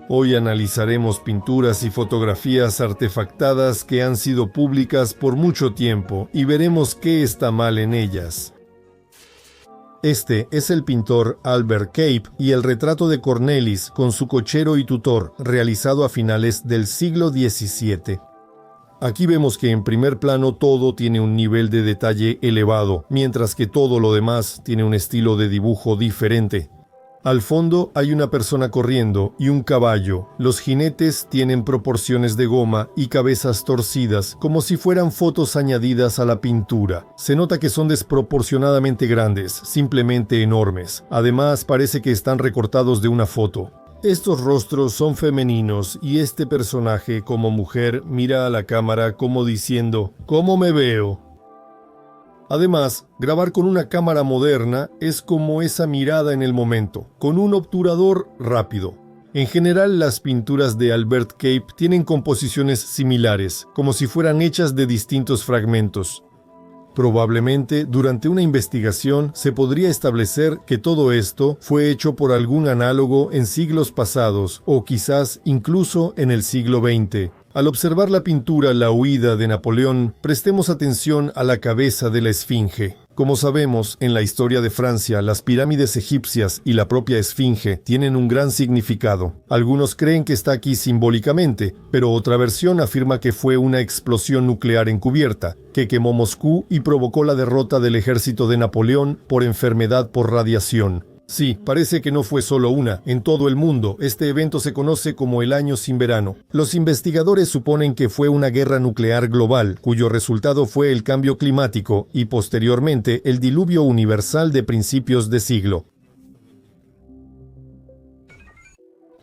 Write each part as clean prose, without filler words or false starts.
Hoy analizaremos pinturas y fotografías artefactadas que han sido públicas por mucho tiempo y veremos qué está mal en ellas. Este es el pintor Albert Cape y el retrato de Cornelis con su cochero y tutor, realizado a finales del siglo XVII. Aquí vemos que en primer plano todo tiene un nivel de detalle elevado, mientras que todo lo demás tiene un estilo de dibujo diferente. Al fondo hay una persona corriendo y un caballo. Los jinetes tienen proporciones de goma y cabezas torcidas, como si fueran fotos añadidas a la pintura. Se nota que son desproporcionadamente grandes, simplemente enormes. Además, parece que están recortados de una foto. Estos rostros son femeninos y este personaje, como mujer, mira a la cámara como diciendo, ¿cómo me veo? Además, grabar con una cámara moderna es como esa mirada en el momento, con un obturador rápido. En general, las pinturas de Albert Cape tienen composiciones similares, como si fueran hechas de distintos fragmentos. Probablemente, durante una investigación, se podría establecer que todo esto fue hecho por algún análogo en siglos pasados, o quizás incluso en el siglo XX. Al observar la pintura La huida de Napoleón, prestemos atención a la cabeza de la esfinge. Como sabemos, en la historia de Francia, las pirámides egipcias y la propia esfinge tienen un gran significado. Algunos creen que está aquí simbólicamente, pero otra versión afirma que fue una explosión nuclear encubierta, que quemó Moscú y provocó la derrota del ejército de Napoleón por enfermedad por radiación. Sí, parece que no fue solo una. En todo el mundo, este evento se conoce como el Año sin Verano. Los investigadores suponen que fue una guerra nuclear global, cuyo resultado fue el cambio climático y, posteriormente, el diluvio universal de principios de siglo.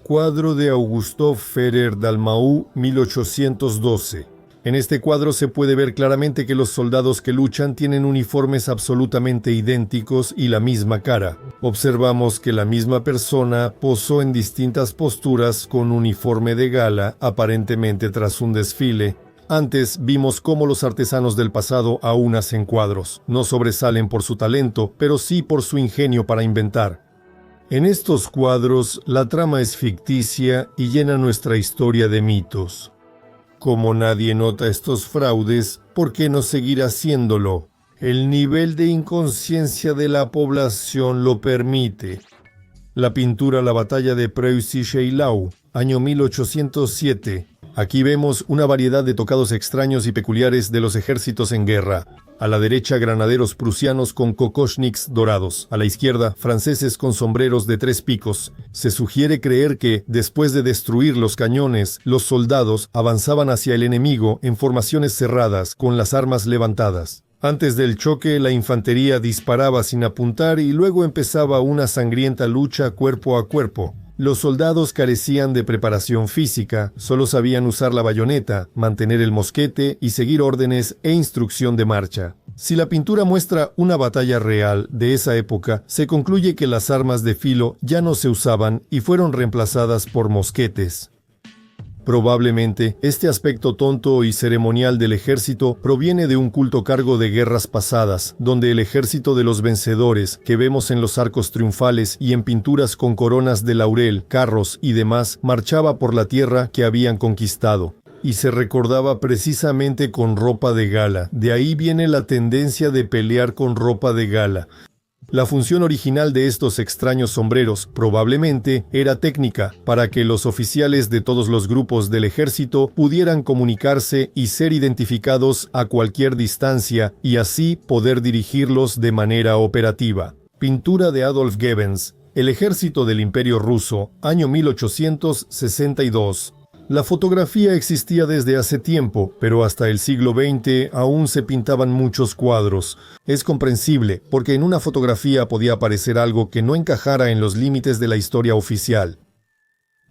Cuadro de Auguste Ferrer-Dalmau, 1812. En este cuadro se puede ver claramente que los soldados que luchan tienen uniformes absolutamente idénticos y la misma cara. Observamos que la misma persona posó en distintas posturas con uniforme de gala, aparentemente tras un desfile. Antes vimos cómo los artesanos del pasado aún hacen cuadros. No sobresalen por su talento, pero sí por su ingenio para inventar. En estos cuadros, la trama es ficticia y llena nuestra historia de mitos. Como nadie nota estos fraudes, ¿por qué no seguir haciéndolo? El nivel de inconsciencia de la población lo permite. La pintura La batalla de Preussy-Eylau, año 1807. Aquí vemos una variedad de tocados extraños y peculiares de los ejércitos en guerra. A la derecha, granaderos prusianos con kokoshniks dorados. A la izquierda, franceses con sombreros de 3 picos. Se sugiere creer que, después de destruir los cañones, los soldados avanzaban hacia el enemigo en formaciones cerradas, con las armas levantadas. Antes del choque, la infantería disparaba sin apuntar y luego empezaba una sangrienta lucha cuerpo a cuerpo. Los soldados carecían de preparación física, solo sabían usar la bayoneta, mantener el mosquete y seguir órdenes e instrucción de marcha. Si la pintura muestra una batalla real de esa época, se concluye que las armas de filo ya no se usaban y fueron reemplazadas por mosquetes. Probablemente, este aspecto tonto y ceremonial del ejército proviene de un culto cargo de guerras pasadas, donde el ejército de los vencedores, que vemos en los arcos triunfales y en pinturas con coronas de laurel, carros y demás, marchaba por la tierra que habían conquistado. Y se recordaba precisamente con ropa de gala. De ahí viene la tendencia de pelear con ropa de gala. La función original de estos extraños sombreros probablemente era técnica, para que los oficiales de todos los grupos del ejército pudieran comunicarse y ser identificados a cualquier distancia y así poder dirigirlos de manera operativa. Pintura de Adolf Goebbels, El ejército del Imperio Ruso, año 1862. La fotografía existía desde hace tiempo, pero hasta el siglo XX aún se pintaban muchos cuadros. Es comprensible, porque en una fotografía podía aparecer algo que no encajara en los límites de la historia oficial.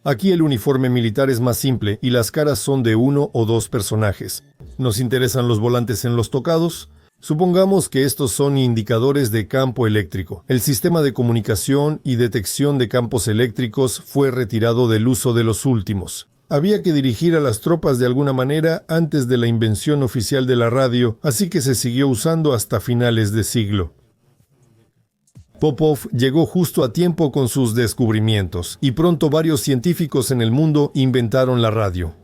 Aquí el uniforme militar es más simple y las caras son de 1 o 2 personajes. ¿Nos interesan los volantes en los tocados? Supongamos que estos son indicadores de campo eléctrico. El sistema de comunicación y detección de campos eléctricos fue retirado del uso de los últimos. Había que dirigir a las tropas de alguna manera antes de la invención oficial de la radio, así que se siguió usando hasta finales de siglo. Popov llegó justo a tiempo con sus descubrimientos, y pronto varios científicos en el mundo inventaron la radio.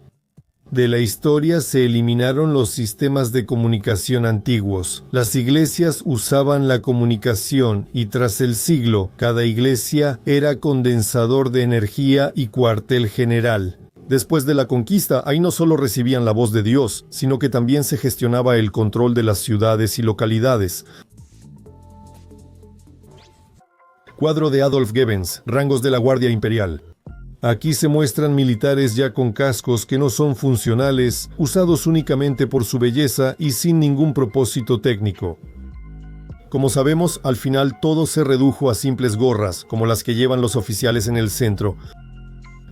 De la historia se eliminaron los sistemas de comunicación antiguos. Las iglesias usaban la comunicación y tras el siglo, cada iglesia era condensador de energía y cuartel general. Después de la conquista, ahí no solo recibían la voz de Dios, sino que también se gestionaba el control de las ciudades y localidades. Cuadro de Adolf Goebbels, rangos de la Guardia Imperial. Aquí se muestran militares ya con cascos que no son funcionales, usados únicamente por su belleza y sin ningún propósito técnico. Como sabemos, al final todo se redujo a simples gorras, como las que llevan los oficiales en el centro.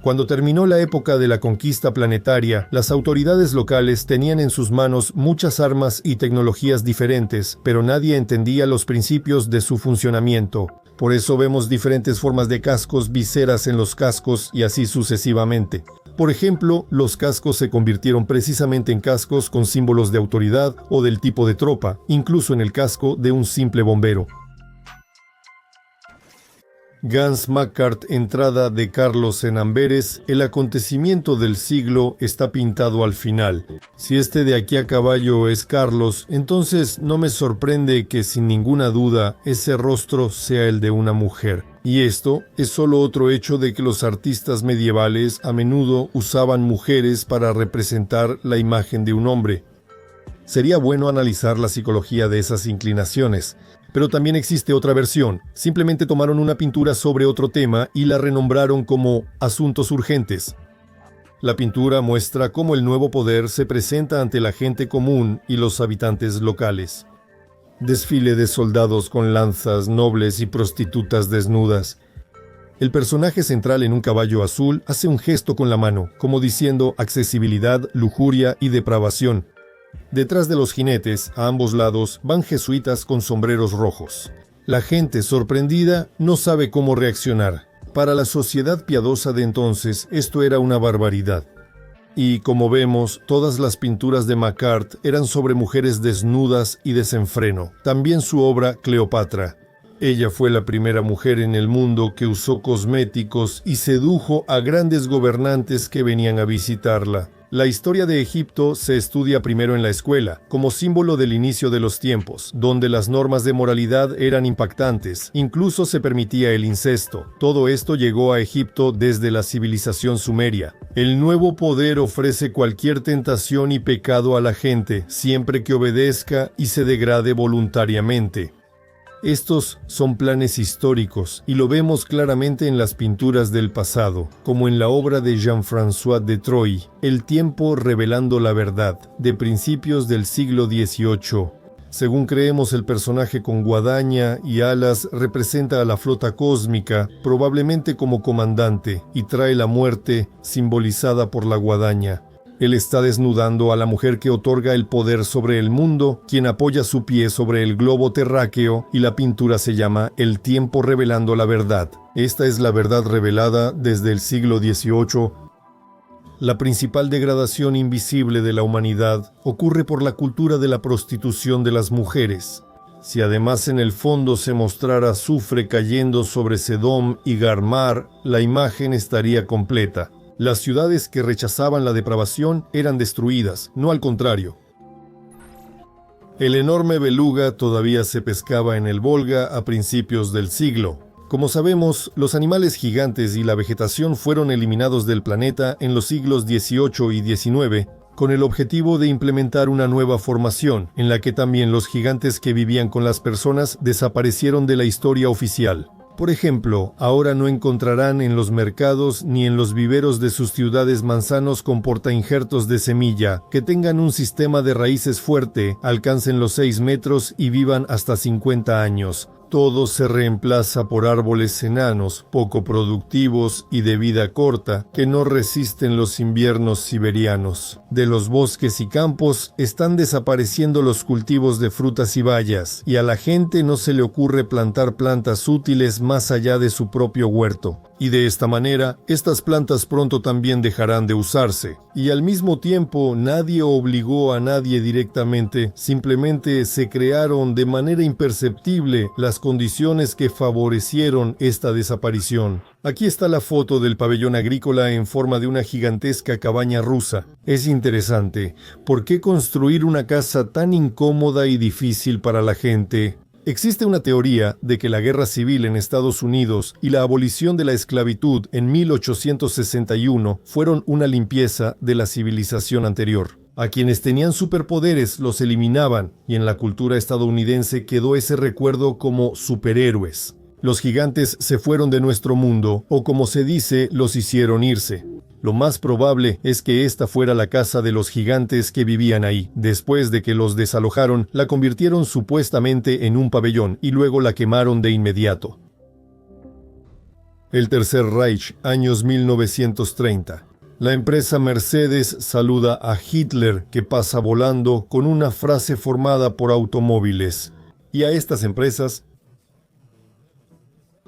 Cuando terminó la época de la conquista planetaria, las autoridades locales tenían en sus manos muchas armas y tecnologías diferentes, pero nadie entendía los principios de su funcionamiento. Por eso vemos diferentes formas de cascos, viseras en los cascos y así sucesivamente. Por ejemplo, los cascos se convirtieron precisamente en cascos con símbolos de autoridad o del tipo de tropa, incluso en el casco de un simple bombero. Gans Makart, entrada de Carlos en Amberes, el acontecimiento del siglo está pintado al final. Si este de aquí a caballo es Carlos, entonces no me sorprende que sin ninguna duda ese rostro sea el de una mujer. Y esto es solo otro hecho de que los artistas medievales a menudo usaban mujeres para representar la imagen de un hombre. Sería bueno analizar la psicología de esas inclinaciones. Pero también existe otra versión. Simplemente tomaron una pintura sobre otro tema y la renombraron como Asuntos Urgentes. La pintura muestra cómo el nuevo poder se presenta ante la gente común y los habitantes locales. Desfile de soldados con lanzas, nobles y prostitutas desnudas. El personaje central en un caballo azul hace un gesto con la mano, como diciendo accesibilidad, lujuria y depravación. Detrás de los jinetes, a ambos lados, van jesuitas con sombreros rojos. La gente, sorprendida, no sabe cómo reaccionar. Para la sociedad piadosa de entonces, esto era una barbaridad. Y, como vemos, todas las pinturas de Makart eran sobre mujeres desnudas y desenfreno. También su obra, Cleopatra. Ella fue la primera mujer en el mundo que usó cosméticos y sedujo a grandes gobernantes que venían a visitarla. La historia de Egipto se estudia primero en la escuela, como símbolo del inicio de los tiempos, donde las normas de moralidad eran impactantes, incluso se permitía el incesto. Todo esto llegó a Egipto desde la civilización sumeria. El nuevo poder ofrece cualquier tentación y pecado a la gente, siempre que obedezca y se degrade voluntariamente. Estos son planes históricos y lo vemos claramente en las pinturas del pasado, como en la obra de Jean-François de Troyes, El tiempo revelando la verdad, de principios del siglo XVIII. Según creemos, el personaje con guadaña y alas representa a la flota cósmica, probablemente como comandante, y trae la muerte simbolizada por la guadaña. Él está desnudando a la mujer que otorga el poder sobre el mundo, quien apoya su pie sobre el globo terráqueo, y la pintura se llama El tiempo revelando la verdad. Esta es la verdad revelada desde el siglo XVIII. La principal degradación invisible de la humanidad ocurre por la cultura de la prostitución de las mujeres. Si además en el fondo se mostrara azufre cayendo sobre Sedom y Garmar, la imagen estaría completa. Las ciudades que rechazaban la depravación eran destruidas, no al contrario. El enorme beluga todavía se pescaba en el Volga a principios del siglo. Como sabemos, los animales gigantes y la vegetación fueron eliminados del planeta en los siglos XVIII y XIX, con el objetivo de implementar una nueva formación, en la que también los gigantes que vivían con las personas desaparecieron de la historia oficial. Por ejemplo, ahora no encontrarán en los mercados ni en los viveros de sus ciudades manzanos con portainjertos de semilla, que tengan un sistema de raíces fuerte, alcancen los 6 metros y vivan hasta 50 años. Todo se reemplaza por árboles enanos, poco productivos y de vida corta, que no resisten los inviernos siberianos. De los bosques y campos están desapareciendo los cultivos de frutas y bayas, y a la gente no se le ocurre plantar plantas útiles más allá de su propio huerto. Y de esta manera, estas plantas pronto también dejarán de usarse. Y al mismo tiempo, nadie obligó a nadie directamente, simplemente se crearon de manera imperceptible las condiciones que favorecieron esta desaparición. Aquí está la foto del pabellón agrícola en forma de una gigantesca cabaña rusa. Es interesante. ¿Por qué construir una casa tan incómoda y difícil para la gente? Existe una teoría de que la guerra civil en Estados Unidos y la abolición de la esclavitud en 1861 fueron una limpieza de la civilización anterior. A quienes tenían superpoderes los eliminaban, y en la cultura estadounidense quedó ese recuerdo como superhéroes. Los gigantes se fueron de nuestro mundo, o como se dice, los hicieron irse. Lo más probable es que esta fuera la casa de los gigantes que vivían ahí. Después de que los desalojaron, la convirtieron supuestamente en un pabellón y luego la quemaron de inmediato. El Tercer Reich, años 1930. La empresa Mercedes saluda a Hitler, que pasa volando, con una frase formada por automóviles. Y a estas empresas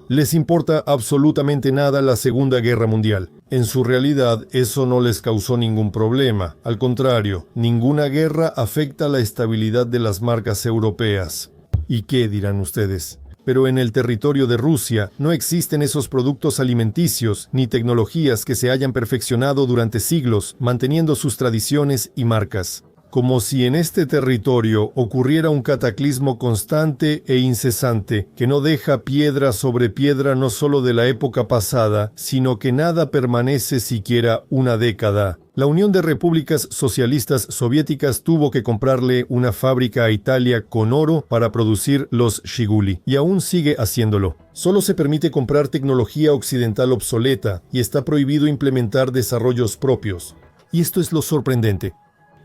les importa absolutamente nada la Segunda Guerra Mundial. En su realidad, eso no les causó ningún problema. Al contrario, ninguna guerra afecta la estabilidad de las marcas europeas. ¿Y qué dirán ustedes? Pero en el territorio de Rusia no existen esos productos alimenticios ni tecnologías que se hayan perfeccionado durante siglos, manteniendo sus tradiciones y marcas. Como si en este territorio ocurriera un cataclismo constante e incesante, que no deja piedra sobre piedra no solo de la época pasada, sino que nada permanece siquiera una década. La Unión de Repúblicas Socialistas Soviéticas tuvo que comprarle una fábrica a Italia con oro para producir los Zhiguli, y aún sigue haciéndolo. Solo se permite comprar tecnología occidental obsoleta, y está prohibido implementar desarrollos propios. Y esto es lo sorprendente.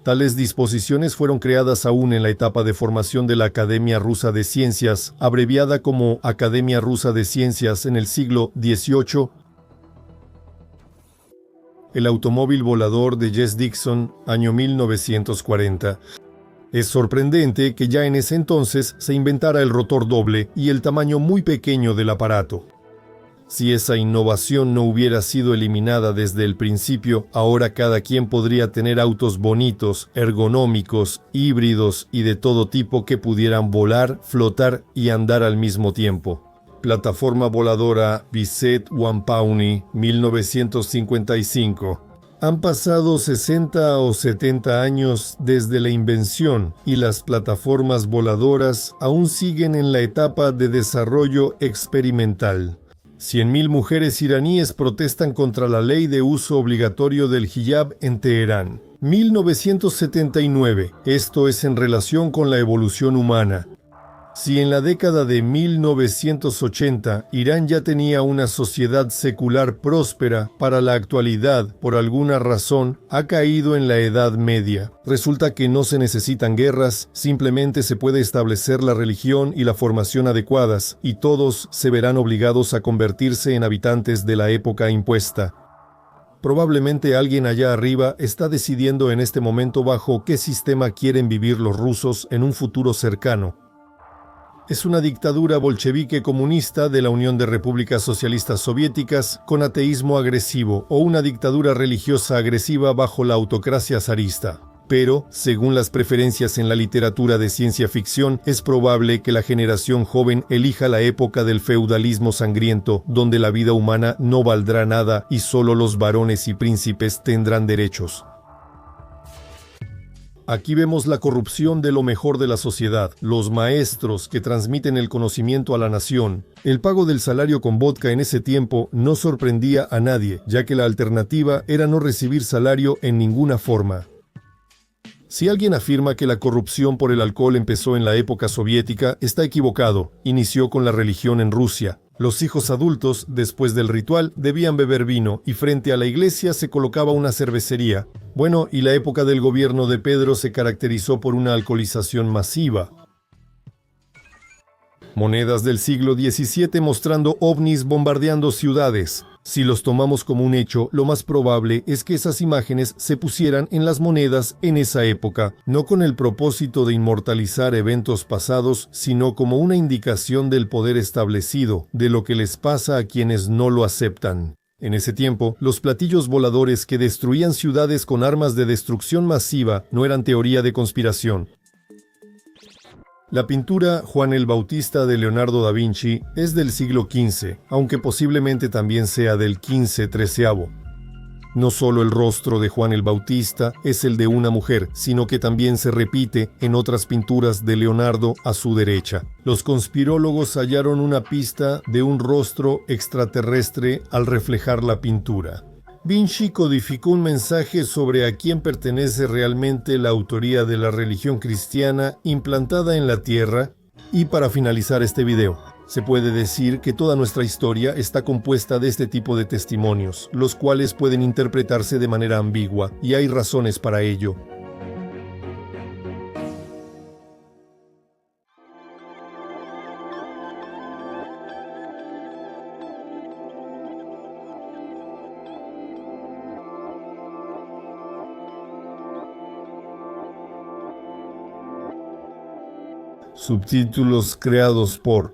Tales disposiciones fueron creadas aún en la etapa de formación de la Academia Rusa de Ciencias, abreviada como Academia Rusa de Ciencias en el siglo XVIII. El automóvil volador de Jesse Dixon, año 1940. Es sorprendente que ya en ese entonces se inventara el rotor doble y el tamaño muy pequeño del aparato. Si esa innovación no hubiera sido eliminada desde el principio, ahora cada quien podría tener autos bonitos, ergonómicos, híbridos y de todo tipo que pudieran volar, flotar y andar al mismo tiempo. Plataforma voladora Vyset-Wampauny, 1955. Han pasado 60 o 70 años desde la invención y las plataformas voladoras aún siguen en la etapa de desarrollo experimental. 100.000 mujeres iraníes protestan contra la ley de uso obligatorio del hijab en Teherán. 1979. Esto es en relación con la evolución humana. Si en la década de 1980 Irán ya tenía una sociedad secular próspera, para la actualidad, por alguna razón, ha caído en la Edad Media. Resulta que no se necesitan guerras, simplemente se puede establecer la religión y la formación adecuadas, y todos se verán obligados a convertirse en habitantes de la época impuesta. Probablemente alguien allá arriba está decidiendo en este momento bajo qué sistema quieren vivir los rusos en un futuro cercano. Es una dictadura bolchevique comunista de la Unión de Repúblicas Socialistas Soviéticas con ateísmo agresivo o una dictadura religiosa agresiva bajo la autocracia zarista. Pero, según las preferencias en la literatura de ciencia ficción, es probable que la generación joven elija la época del feudalismo sangriento, donde la vida humana no valdrá nada y solo los varones y príncipes tendrán derechos. Aquí vemos la corrupción de lo mejor de la sociedad, los maestros que transmiten el conocimiento a la nación. El pago del salario con vodka en ese tiempo no sorprendía a nadie, ya que la alternativa era no recibir salario en ninguna forma. Si alguien afirma que la corrupción por el alcohol empezó en la época soviética, está equivocado. Inició con la religión en Rusia. Los hijos adultos, después del ritual, debían beber vino y frente a la iglesia se colocaba una cervecería. Bueno, y la época del gobierno de Pedro se caracterizó por una alcoholización masiva. Monedas del siglo XVII mostrando ovnis bombardeando ciudades. Si los tomamos como un hecho, lo más probable es que esas imágenes se pusieran en las monedas en esa época, no con el propósito de inmortalizar eventos pasados, sino como una indicación del poder establecido, de lo que les pasa a quienes no lo aceptan. En ese tiempo, los platillos voladores que destruían ciudades con armas de destrucción masiva no eran teoría de conspiración. La pintura Juan el Bautista de Leonardo da Vinci es del siglo XV, aunque posiblemente también sea del XV-XIII. No solo el rostro de Juan el Bautista es el de una mujer, sino que también se repite en otras pinturas de Leonardo a su derecha. Los conspirólogos hallaron una pista de un rostro extraterrestre al reflejar la pintura. Vinci codificó un mensaje sobre a quién pertenece realmente la autoría de la religión cristiana implantada en la tierra. Y para finalizar este video, se puede decir que toda nuestra historia está compuesta de este tipo de testimonios, los cuales pueden interpretarse de manera ambigua, y hay razones para ello. Subtítulos creados por